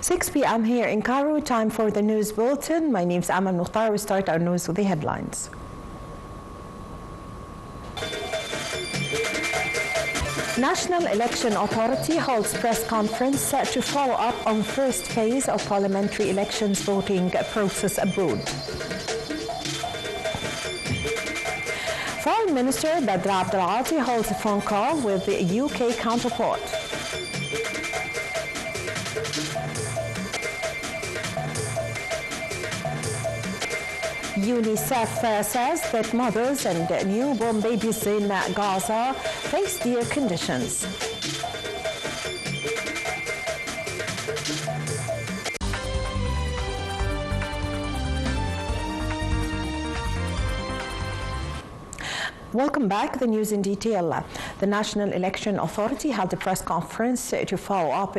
6 p.m. here in Cairo, time for the news bulletin. My name is Amal Mukhtar. We start our news with the headlines. National Election Authority holds press conference to follow up on first phase of parliamentary elections voting process abroad. Foreign Minister Badr Abdulati holds a phone call with the UK counterpart. UNICEF says that mothers and newborn babies in Gaza face dire conditions. Welcome back. The news in detail. The National Election Authority held a press conference to follow up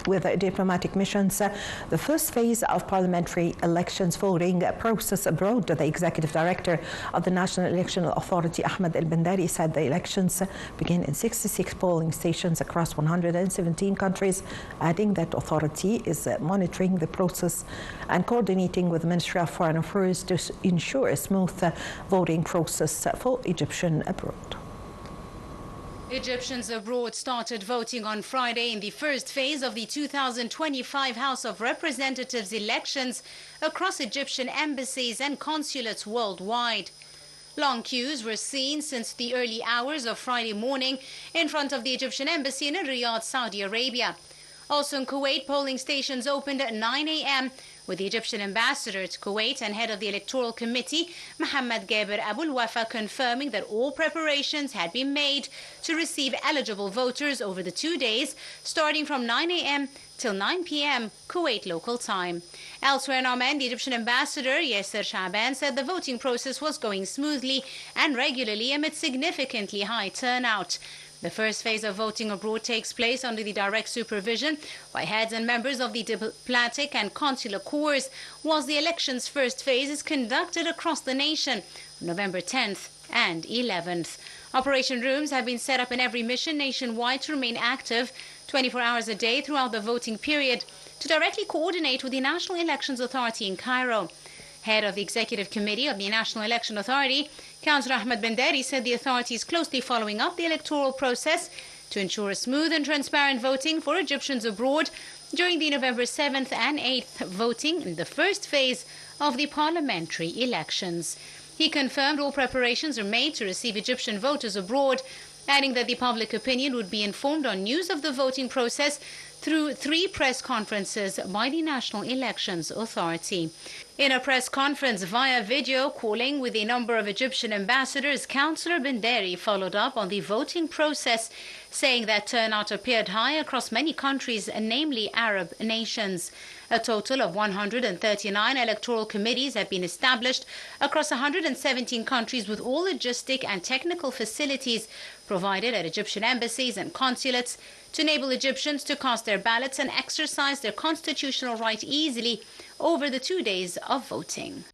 with diplomatic missions the first phase of parliamentary elections voting process abroad. The Executive Director of the National Election Authority, Ahmed Al-Bandari, said the elections begin in 66 polling stations across 117 countries, adding that authority is monitoring the process and coordinating with the Ministry of Foreign Affairs to ensure a smooth voting process for Egyptian abroad. Egyptians abroad started voting on Friday in the first phase of the 2025 House of Representatives elections across Egyptian embassies and consulates worldwide. Long queues were seen since the early hours of Friday morning in front of the Egyptian embassy in Riyadh, Saudi Arabia. Also in Kuwait, polling stations opened at 9 a.m. with the Egyptian ambassador to Kuwait and head of the Electoral Committee, Mohammed Gaber Abul Wafa, confirming that all preparations had been made to receive eligible voters over the 2 days, starting from 9 a.m. till 9 p.m. Kuwait local time. Elsewhere in Oman, the Egyptian ambassador, Yasser Shaban, said the voting process was going smoothly and regularly amid significantly high turnout. The first phase of voting abroad takes place under the direct supervision by heads and members of the diplomatic and consular corps, whilst the election's first phase is conducted across the nation on November 10th and 11th. Operation rooms have been set up in every mission nationwide to remain active 24 hours a day throughout the voting period to directly coordinate with the National Elections Authority in Cairo. Head of the Executive Committee of the National Election Authority, Councillor Ahmed Bandari, said the authority is closely following up the electoral process to ensure a smooth and transparent voting for Egyptians abroad during the November 7th and 8th voting in the first phase of the parliamentary elections. He confirmed all preparations are made to receive Egyptian voters abroad, adding that the public opinion would be informed on news of the voting process through 3 press conferences by the National Elections Authority. In a press conference via video calling with a number of Egyptian ambassadors, Councillor Bandari followed up on the voting process, saying that turnout appeared high across many countries, namely Arab nations. A total of 139 electoral committees have been established across 117 countries with all logistic and technical facilities provided at Egyptian embassies and consulates to enable Egyptians to cast their ballots and exercise their constitutional right easily over the 2 days of voting.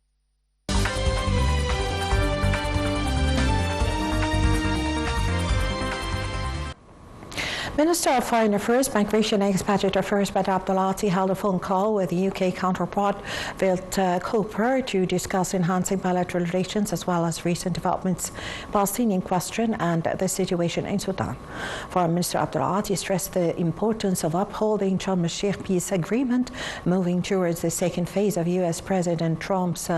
Minister of Foreign Affairs, Migration and Expatriate Affairs Badr Abdulati held a phone call with the UK counterpart Wildt Cooper to discuss enhancing bilateral relations as well as recent developments, Palestinian question and the situation in Sudan. Foreign Minister Abdulati stressed the importance of upholding Sharm el-Sheikh peace agreement, moving towards the second phase of US President Trump's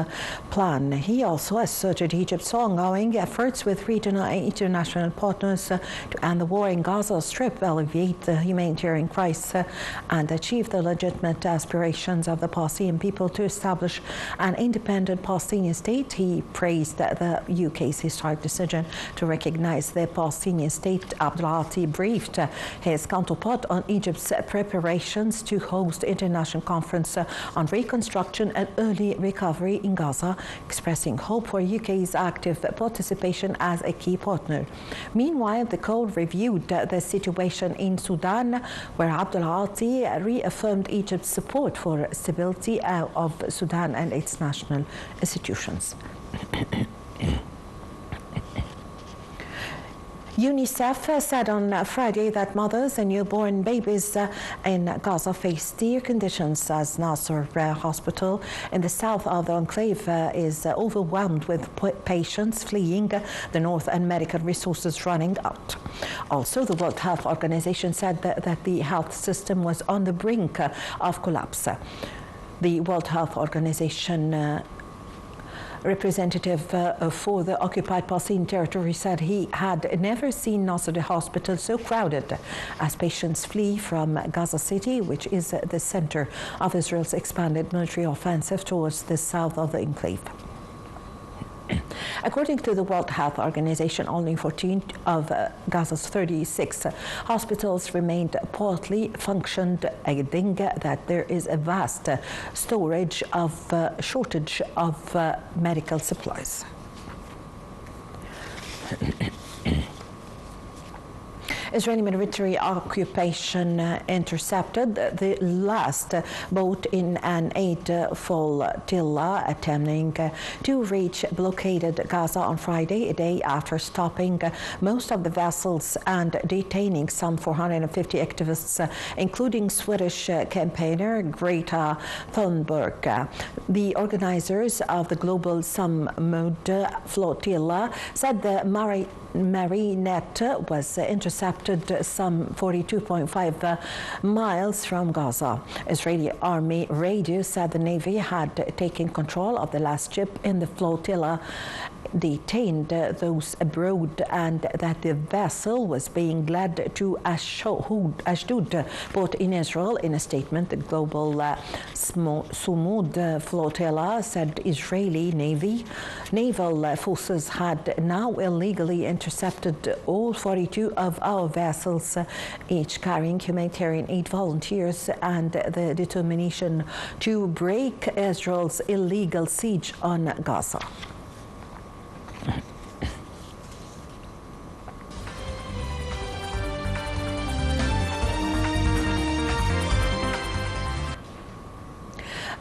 plan. He also asserted Egypt's ongoing efforts with regional and international partners to end the war in Gaza Strip, alleviate the humanitarian crisis and achieve the legitimate aspirations of the Palestinian people to establish an independent Palestinian state. He praised the UK's historic decision to recognize the Palestinian state. Abdulati briefed his counterpart on Egypt's preparations to host international conference on reconstruction and early recovery in Gaza, expressing hope for UK's active participation as a key partner. Meanwhile, the call reviewed the situation in Sudan, where Abdulati reaffirmed Egypt's support for stability of Sudan and its national institutions. UNICEF said on Friday that mothers and newborn babies in Gaza face dire conditions as Nasser Hospital in the south of the enclave is overwhelmed with patients fleeing the north and medical resources running out. Also, the World Health Organization said that the health system was on the brink of collapse. The World Health Organization representative for the occupied Palestinian territory said he had never seen Nasser hospital so crowded as patients flee from Gaza City, which is the center of Israel's expanded military offensive towards the south of the enclave. According to the World Health Organization, only 14 of Gaza's 36 hospitals remained partly functioned, adding that there is a vast shortage of medical supplies. Israeli military occupation intercepted the last boat in an aid flotilla attempting to reach blockaded Gaza on Friday, a day after stopping most of the vessels and detaining some 450 activists, including Swedish campaigner Greta Thunberg. The organizers of the global Samud flotilla said the Marinette was intercepted some 42.5 miles from Gaza. Israeli Army radio said the Navy had taken control of the last ship in the flotilla, detained those abroad, and that the vessel was being led to Ashdod, port in Israel. In a statement, the global Samud flotilla said Israeli naval forces had now illegally intercepted all 42 of our vessels, each carrying humanitarian aid volunteers, and the determination to break Israel's illegal siege on Gaza.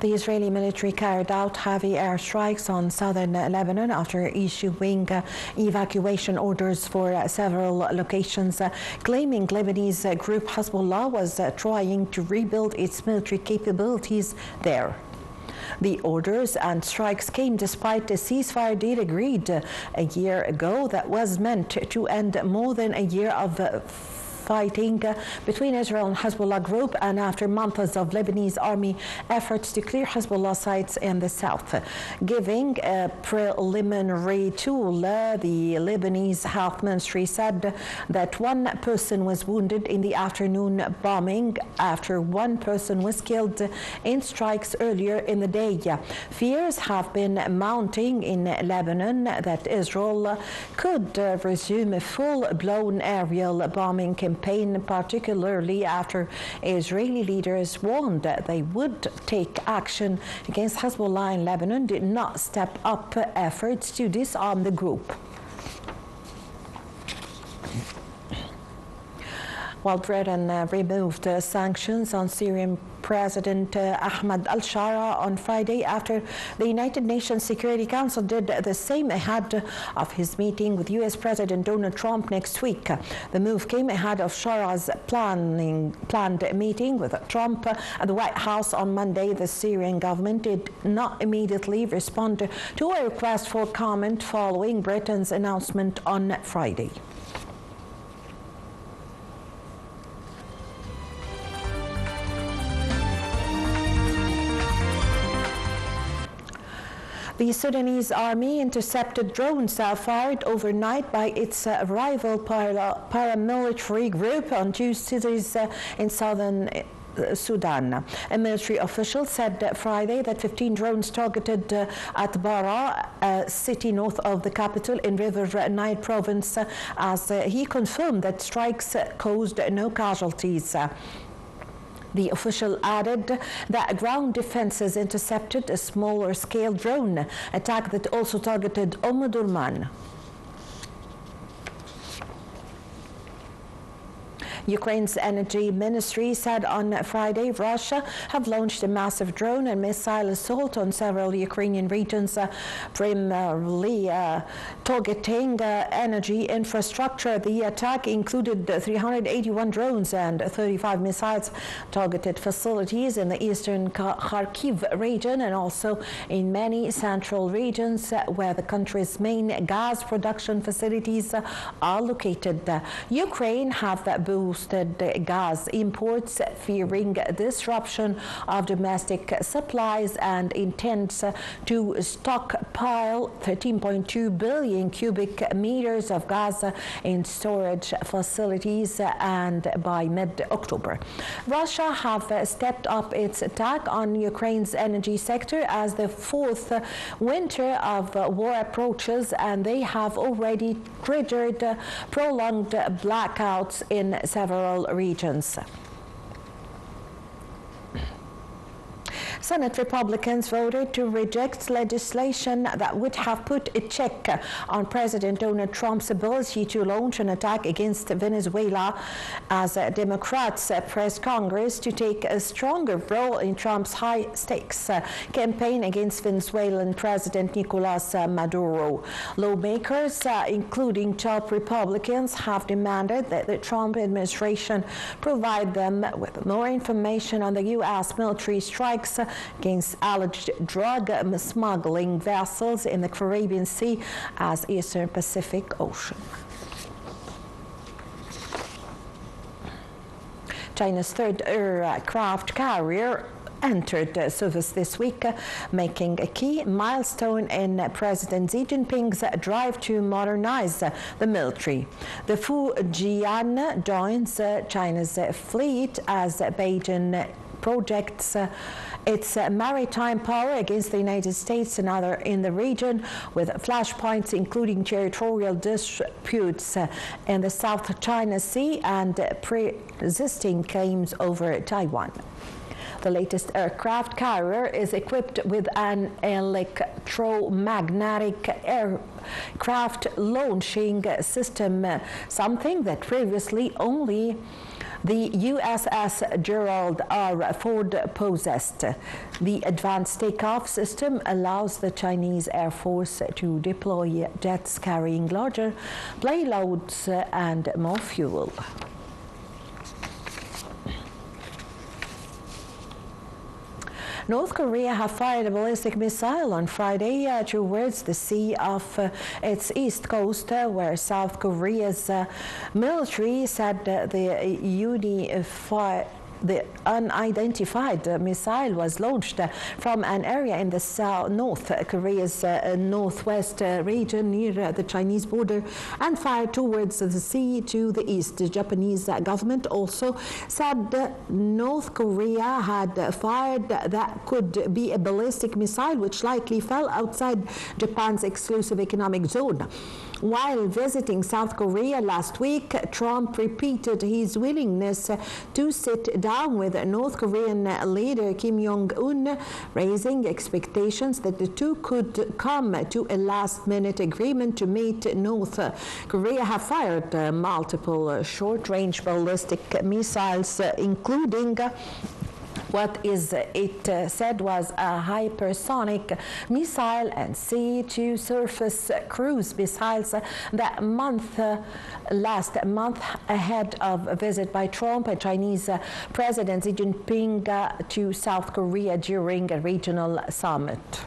The Israeli military carried out heavy airstrikes on southern Lebanon after issuing evacuation orders for several locations, claiming Lebanese group Hezbollah was trying to rebuild its military capabilities there. The orders and strikes came despite a ceasefire deal agreed a year ago that was meant to end more than a year of fighting between Israel and Hezbollah group, and after months of Lebanese army efforts to clear Hezbollah sites in the south. Giving a preliminary tool, the Lebanese health ministry said that one person was wounded in the afternoon bombing after one person was killed in strikes earlier in the day. Fears have been mounting in Lebanon that Israel could resume a full-blown aerial bombing campaign, particularly after Israeli leaders warned that they would take action against Hezbollah in Lebanon did not step up efforts to disarm the group. While Britain removed sanctions on Syrian President Ahmed al-Shara on Friday after the United Nations Security Council did the same ahead of his meeting with U.S. President Donald Trump next week. The move came ahead of Shara's planned meeting with Trump at the White House on Monday. The Syrian government did not immediately respond to a request for comment following Britain's announcement on Friday. The Sudanese army intercepted drones fired overnight by its rival paramilitary group on two cities in southern Sudan. A military official said Friday that 15 drones targeted at Bara, a city north of the capital in River Nile province, as he confirmed that strikes caused no casualties. The official added that ground defenses intercepted a smaller-scale drone attack that also targeted Durman. Ukraine's energy ministry said on Friday Russia have launched a massive drone and missile assault on several Ukrainian regions, primarily targeting energy infrastructure. The attack included 381 drones and 35 missiles, targeted facilities in the eastern Kharkiv region and also in many central regions where the country's main gas production facilities are located. Ukraine have boosted gas imports, fearing disruption of domestic supplies, and intends to stockpile 13.2 billion cubic meters of gas in storage facilities and by mid-October. Russia have stepped up its attack on Ukraine's energy sector as the fourth winter of war approaches, and they have already triggered prolonged blackouts in several regions. Senate Republicans voted to reject legislation that would have put a check on President Donald Trump's ability to launch an attack against Venezuela, as Democrats pressed Congress to take a stronger role in Trump's high-stakes campaign against Venezuelan President Nicolas Maduro. Lawmakers, including top Republicans, have demanded that the Trump administration provide them with more information on the U.S. military strikes against alleged drug smuggling vessels in the Caribbean Sea as Eastern Pacific Ocean. China's third aircraft carrier entered service this week, making a key milestone in President Xi Jinping's drive to modernize the military. The Fujian joins China's fleet as Beijing projects its maritime power against the United States and other in the region, with flashpoints including territorial disputes in the South China Sea and persisting claims over Taiwan. The latest aircraft carrier is equipped with an electromagnetic aircraft launching system, something that previously only the USS Gerald R. Ford possessed. The advanced takeoff system allows the Chinese Air Force to deploy jets carrying larger payloads and more fuel. North Korea have fired a ballistic missile on Friday towards the sea off its east coast, where South Korea's military said the unidentified missile was launched from an area in the North Korea's northwest region near the Chinese border and fired towards the sea to the east. The Japanese government also said North Korea had fired that could be a ballistic missile which likely fell outside Japan's exclusive economic zone. While visiting South Korea last week, Trump repeated his willingness to sit down with North Korean leader Kim Jong-un, raising expectations that the two could come to a last-minute agreement to meet. North Korea have fired multiple short-range ballistic missiles, including what it said was a hypersonic missile and sea-to-surface cruise missiles last month ahead of a visit by Trump and Chinese President Xi Jinping to South Korea during a regional summit.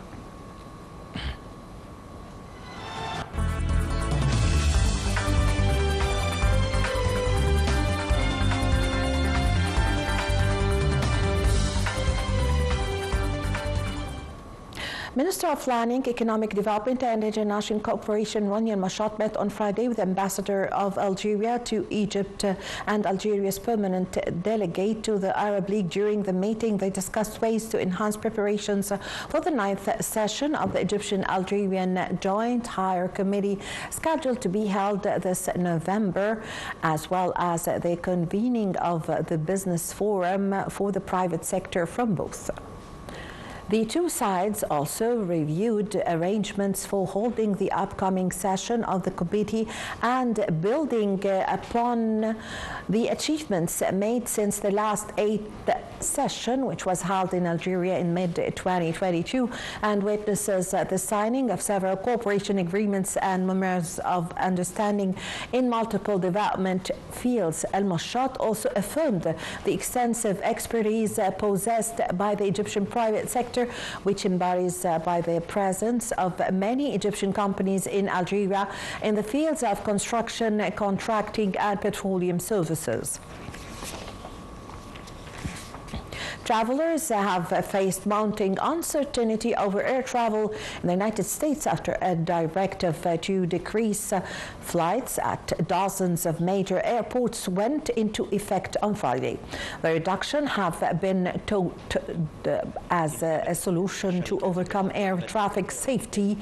Minister of Planning, Economic Development and International Cooperation Rania Mashat met on Friday with Ambassador of Algeria to Egypt and Algeria's permanent delegate to the Arab League. During the meeting, they discussed ways to enhance preparations for the 9th session of the Egyptian-Algerian Joint Higher Committee, scheduled to be held this November, as well as the convening of the Business Forum for the private sector from both. The two sides also reviewed arrangements for holding the upcoming session of the committee and building upon the achievements made since the last 8th session, which was held in Algeria in mid-2022, and witnesses the signing of several cooperation agreements and memorandums of understanding in multiple development fields. Al-Mashat also affirmed the extensive expertise possessed by the Egyptian private sector, which embodies by the presence of many Egyptian companies in Algeria in the fields of construction, contracting, and petroleum services. Travelers have faced mounting uncertainty over air travel in the United States after a directive to decrease flights at dozens of major airports went into effect on Friday. The reduction have been touted as a solution to overcome air traffic safety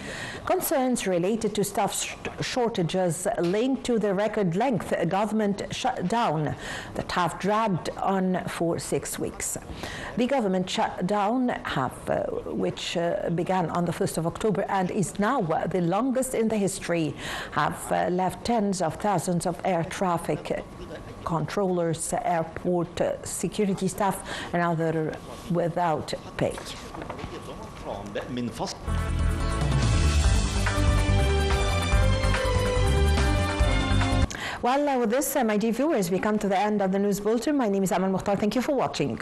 concerns related to staff shortages linked to the record length government shutdown that have dragged on for 6 weeks. The government shutdown, which began on the 1st of October and is now the longest in the history, have left tens of thousands of air traffic controllers, airport security staff, and others without pay. Well, with this, my dear viewers, we come to the end of the news bulletin. My name is Amal Mukhtar. Thank you for watching.